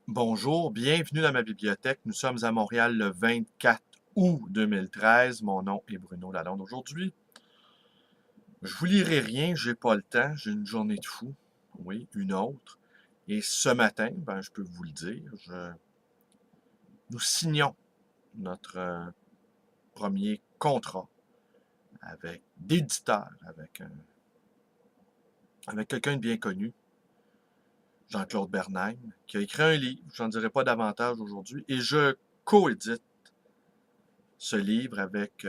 Bonjour, bienvenue dans ma bibliothèque. Nous sommes à Montréal le 24 août 2013. Mon nom est Bruno Lalonde. Aujourd'hui, je vous lirai rien, j'ai pas le temps, j'ai une journée de fou. Oui, une autre. Et ce matin, je peux vous le dire, nous signons notre premier contrat avec d'éditeur, avec quelqu'un de bien connu, Jean-Claude Bernheim, qui a écrit un livre, j'en dirai pas davantage aujourd'hui, et je coédite ce livre avec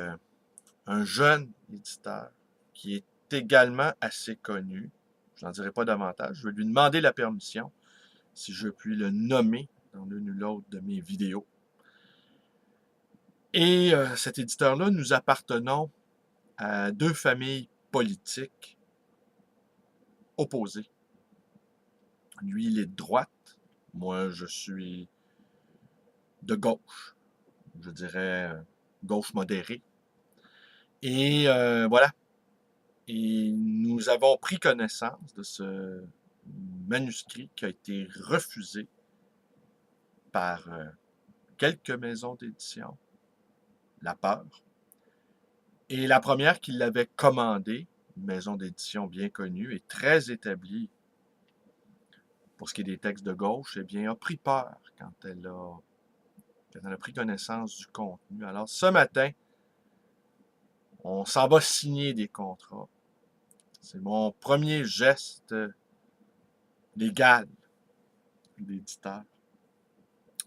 un jeune éditeur qui est également assez connu. Je n'en dirai pas davantage. Je vais lui demander la permission si je puis le nommer dans l'une ou l'autre de mes vidéos. Et cet éditeur-là, nous appartenons à deux familles politiques opposées. Lui, il est de droite. Moi, je suis de gauche. Je dirais gauche modérée. Et voilà. Et nous avons pris connaissance de ce manuscrit qui a été refusé par quelques maisons d'édition, La Peur. Et la première qui l'avait commandé, une maison d'édition bien connue et très établie pour ce qui est des textes de gauche, eh bien, a pris peur quand elle a pris connaissance du contenu. Alors, ce matin, on s'en va signer des contrats. C'est mon premier geste légal d'éditeur.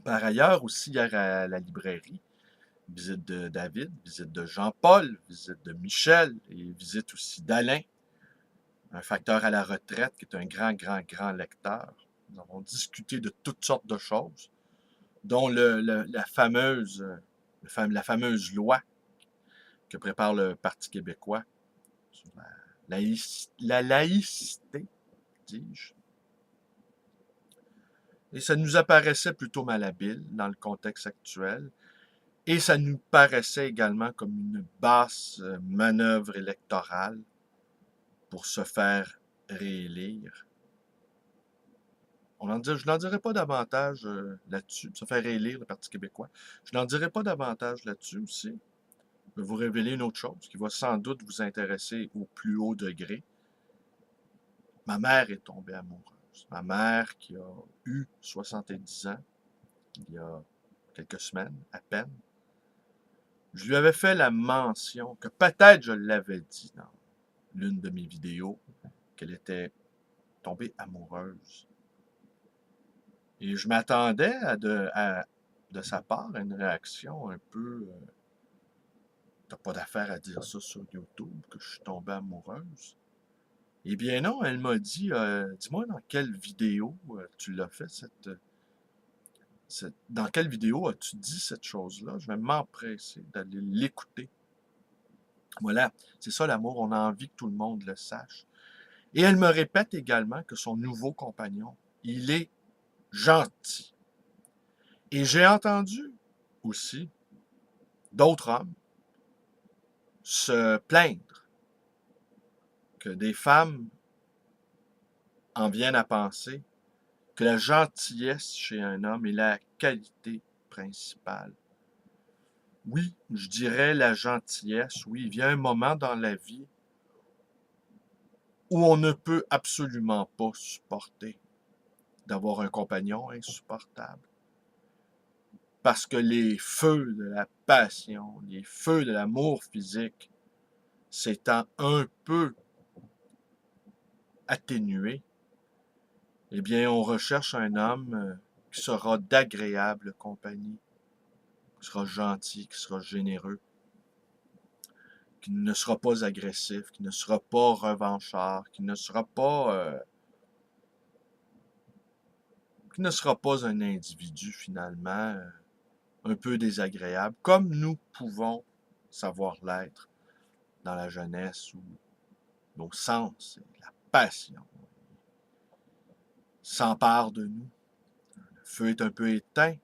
Par ailleurs, aussi hier à la librairie, visite de David, visite de Jean-Paul, visite de Michel et visite aussi d'Alain, un facteur à la retraite qui est un grand, grand, grand lecteur. Nous avons discuté de toutes sortes de choses, dont la fameuse loi que prépare le Parti québécois sur la laïcité, dis-je. Et ça nous apparaissait plutôt malhabile dans le contexte actuel. Et ça nous paraissait également comme une basse manœuvre électorale pour se faire réélire. Je n'en dirai pas davantage là-dessus, se faire réélire le Parti québécois. Je n'en dirai pas davantage là-dessus aussi. Je vais vous révéler une autre chose qui va sans doute vous intéresser au plus haut degré. Ma mère est tombée amoureuse. Ma mère qui a eu 70 ans, il y a quelques semaines à peine. Je lui avais fait la mention que peut-être je l'avais dit dans l'une de mes vidéos, qu'elle était tombée amoureuse. Et je m'attendais de sa part à une réaction un peu t'as pas d'affaire à dire ça sur YouTube, que je suis tombée amoureuse. Eh bien non, elle m'a dit dis-moi dans quelle vidéo tu l'as fait dans quelle vidéo as-tu dit cette chose-là? Je vais m'empresser d'aller l'écouter. Voilà, c'est ça l'amour, on a envie que tout le monde le sache. Et elle me répète également que son nouveau compagnon, il est gentil. Et j'ai entendu aussi d'autres hommes se plaindre que des femmes en viennent à penser que la gentillesse chez un homme est la qualité principale. Oui, je dirais la gentillesse, oui, il y a un moment dans la vie où on ne peut absolument pas supporter d'avoir un compagnon insupportable. Parce que les feux de la passion, les feux de l'amour physique s'étant un peu atténués, eh bien, on recherche un homme qui sera d'agréable compagnie, qui sera gentil, qui sera généreux, qui ne sera pas agressif, qui ne sera pas revanchard, qui ne sera pas un individu finalement un peu désagréable, comme nous pouvons savoir l'être dans la jeunesse où nos sens et la passion s'emparent de nous. Le feu est un peu éteint,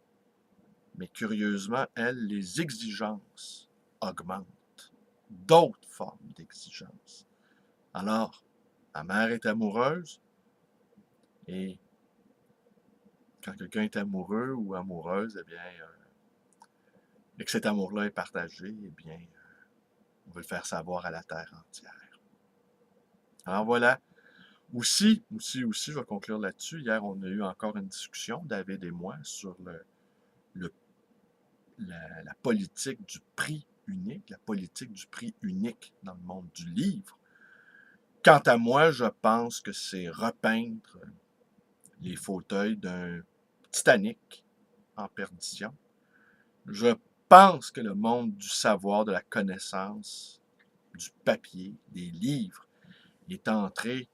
mais curieusement, les exigences augmentent. D'autres formes d'exigences. Alors, ma mère est amoureuse et Quand quelqu'un est amoureux ou amoureuse, eh bien, et que cet amour-là est partagé, eh bien, on veut le faire savoir à la terre entière. Alors voilà. Aussi, je vais conclure là-dessus. Hier, on a eu encore une discussion, David et moi, sur le- la politique du prix unique, la politique du prix unique dans le monde du livre. Quant à moi, je pense que c'est repeindre les fauteuils d'un Titanic en perdition. Je pense que le monde du savoir, de la connaissance, du papier, des livres, est entré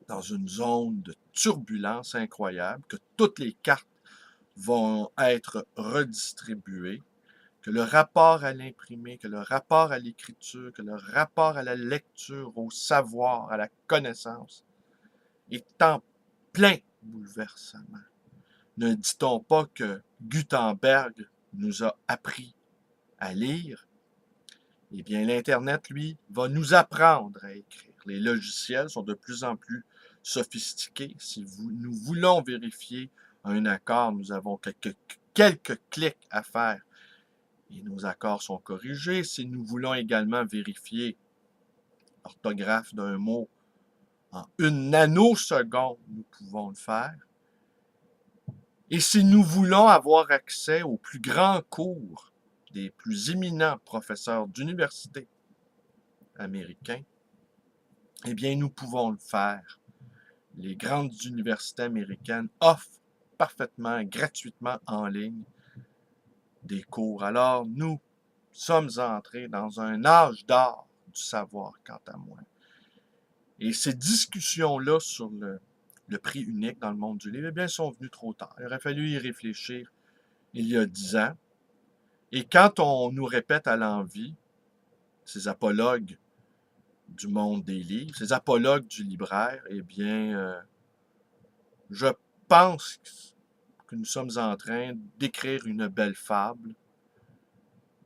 dans une zone de turbulence incroyable, que toutes les cartes vont être redistribuées, que le rapport à l'imprimé, que le rapport à l'écriture, que le rapport à la lecture, au savoir, à la connaissance, est en plein bouleversement. Ne dit-on pas que Gutenberg nous a appris à lire? Eh bien, l'Internet, lui, va nous apprendre à écrire. Les logiciels sont de plus en plus sophistiqués. Si nous voulons vérifier un accord, nous avons quelques clics à faire et nos accords sont corrigés. Si nous voulons également vérifier l'orthographe d'un mot en une nanoseconde, nous pouvons le faire. Et si nous voulons avoir accès aux plus grands cours des plus éminents professeurs d'université américains, eh bien, nous pouvons le faire. Les grandes universités américaines offrent parfaitement, gratuitement en ligne des cours. Alors, nous sommes entrés dans un âge d'or du savoir, quant à moi. Et ces discussions-là sur le prix unique dans le monde du livre, eh bien, sont venues trop tard. Il aurait fallu y réfléchir il y a 10 ans. Et quand on nous répète à l'envi, ces apologues du monde des livres, ces apologues du libraire, eh bien, je pense que nous sommes en train d'écrire une belle fable.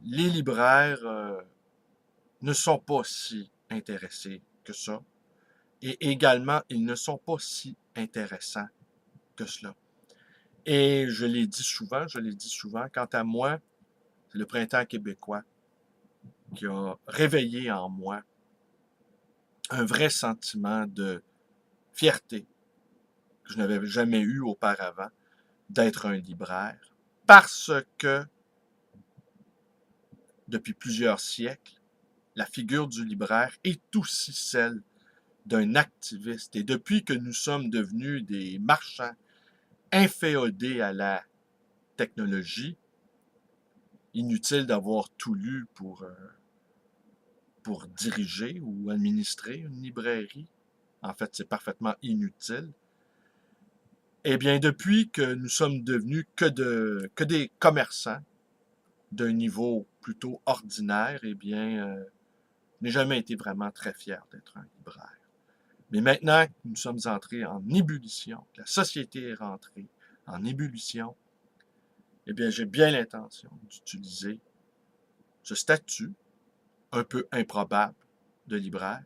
Les libraires ne sont pas si intéressés que ça. Et également, ils ne sont pas si intéressants que cela. Et je l'ai dit souvent, quant à moi, c'est le printemps québécois qui a réveillé en moi un vrai sentiment de fierté que je n'avais jamais eu auparavant d'être un libraire, parce que depuis plusieurs siècles, la figure du libraire est aussi celle d'un activiste. Et depuis que nous sommes devenus des marchands inféodés à la technologie, inutile d'avoir tout lu pour diriger ou administrer une librairie. En fait, c'est parfaitement inutile. Eh bien, depuis que nous sommes devenus que des commerçants d'un niveau plutôt ordinaire, eh bien, je n'ai jamais été vraiment très fier d'être un libraire. Mais maintenant que nous sommes entrés en ébullition, que la société est rentrée en ébullition, eh bien, j'ai bien l'intention d'utiliser ce statut un peu improbable de libraire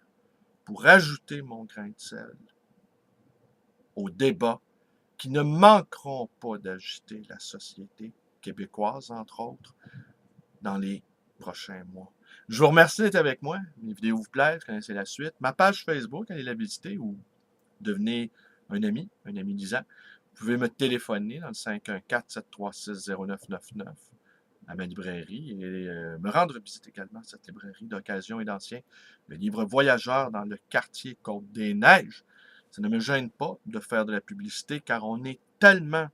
pour ajouter mon grain de sel au débat qui ne manqueront pas d'agiter la société québécoise, entre autres, dans les prochains mois. Je vous remercie d'être avec moi. Mes vidéos vous plaisent, connaissez la suite. Ma page Facebook, allez la visiter ou devenez un ami lisant. Vous pouvez me téléphoner dans le 514-736-0999 à ma librairie et me rendre visite également cette librairie d'occasion et d'ancien, le livre Voyageur dans le quartier Côte-des-Neiges. Ça ne me gêne pas de faire de la publicité car on est tellement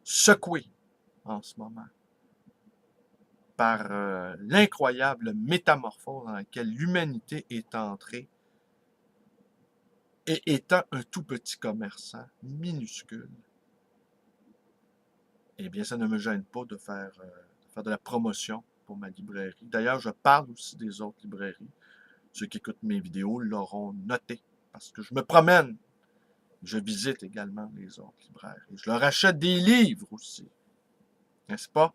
secoué en ce moment par l'incroyable métamorphose dans laquelle l'humanité est entrée et étant un tout petit commerçant minuscule, eh bien, ça ne me gêne pas de faire de la promotion pour ma librairie. D'ailleurs, je parle aussi des autres librairies. Ceux qui écoutent mes vidéos l'auront noté parce que je me promène. Je visite également les autres libraires. Et je leur achète des livres aussi. N'est-ce pas?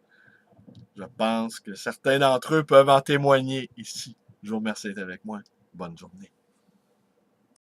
Je pense que certains d'entre eux peuvent en témoigner ici. Je vous remercie d'être avec moi. Bonne journée.